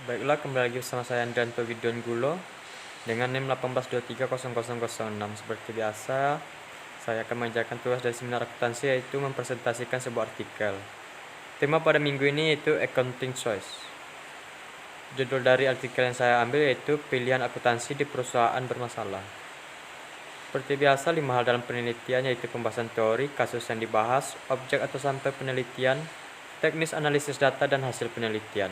Baiklah, kembali lagi bersama saya Andrianto Gideon Gulo dengan NIM 18230006. Seperti biasa, saya akan mengerjakan tugas dari seminar akuntansi, yaitu mempresentasikan sebuah artikel. Tema pada minggu ini yaitu Accounting Choice. Judul dari artikel yang saya ambil yaitu Pilihan Akuntansi di Perusahaan Bermasalah. Seperti biasa, 5 hal dalam penelitian yaitu pembahasan teori, kasus yang dibahas, objek atau sampel penelitian, teknis analisis data, dan hasil penelitian.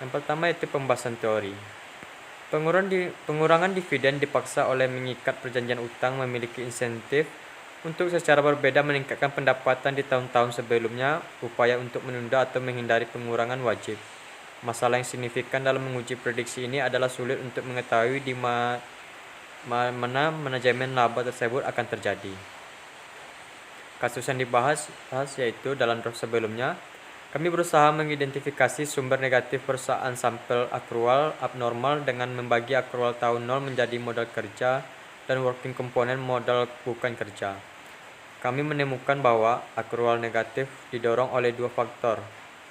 Yang pertama yaitu pembahasan teori. Pengurangan dividen dipaksa oleh mengikat perjanjian utang memiliki insentif untuk secara berbeda meningkatkan pendapatan di tahun-tahun sebelumnya, upaya untuk menunda atau menghindari pengurangan wajib. Masalah yang signifikan dalam menguji prediksi ini adalah sulit untuk mengetahui di mana manajemen laba tersebut akan terjadi. Kasus yang dibahas yaitu dalam draft sebelumnya, kami berusaha mengidentifikasi sumber negatif perusahaan sampel akrual abnormal dengan membagi akrual tahun 0 menjadi modal kerja dan working komponen modal bukan kerja. Kami menemukan bahwa akrual negatif didorong oleh dua faktor.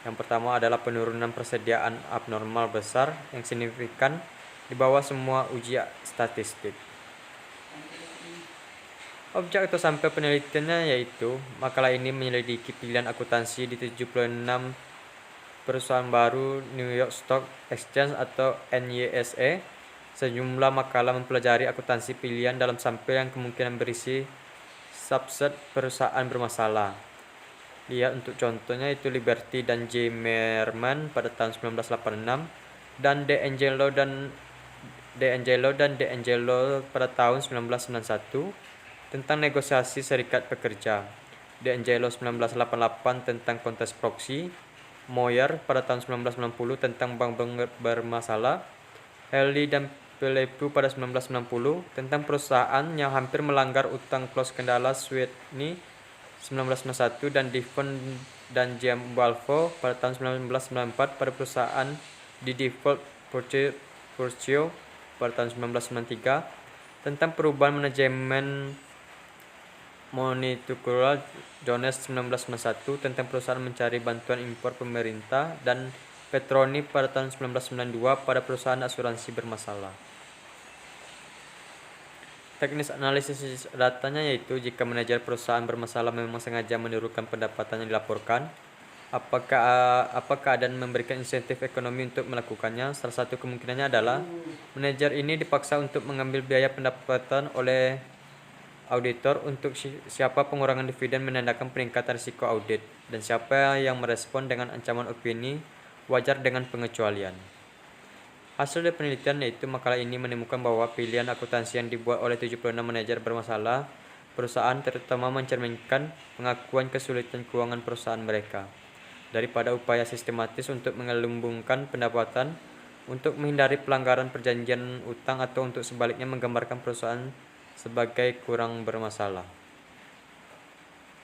Yang pertama adalah penurunan persediaan abnormal besar yang signifikan di bawah semua uji statistik. Objek atau sampel penelitiannya yaitu makalah ini menyelidiki pilihan akuntansi di 76 perusahaan baru New York Stock Exchange atau NYSE. Sejumlah makalah mempelajari akuntansi pilihan dalam sampel yang kemungkinan berisi subset perusahaan bermasalah. Lihat untuk contohnya itu Liberty dan J. Merman pada tahun 1986 dan D'Angelo dan D'Angelo pada tahun 1991 tentang negosiasi serikat pekerja. D'Angelo 1988 tentang kontes proksi. Moyer pada tahun 1990 tentang bank bermasalah. Haley dan Pelepu pada 1990 tentang perusahaan yang hampir melanggar utang close kendala. Sweeney 1991 dan Devon dan Giambalvo pada tahun 1994 pada perusahaan di default Porcio pada tahun 1993 tentang perubahan manajemen Monitucular Jones 1991 tentang perusahaan mencari bantuan impor pemerintah dan Petroni pada tahun 1992 pada perusahaan asuransi bermasalah. Teknis analisis datanya yaitu jika manajer perusahaan bermasalah memang sengaja menurunkan pendapatan yang dilaporkan, apa keadaan memberikan insentif ekonomi untuk melakukannya? Salah satu kemungkinannya adalah manajer ini dipaksa untuk mengambil biaya pendapatan oleh auditor. Untuk siapa pengurangan dividen menandakan peningkatan risiko audit, dan siapa yang merespon dengan ancaman opini wajar dengan pengecualian. Hasil dari penelitian yaitu makalah ini menemukan bahwa pilihan akuntansi yang dibuat oleh 76 manajer bermasalah perusahaan terutama mencerminkan pengakuan kesulitan keuangan perusahaan mereka daripada upaya sistematis untuk menggelembungkan pendapatan untuk menghindari pelanggaran perjanjian utang atau untuk sebaliknya menggambarkan perusahaan sebagai kurang bermasalah.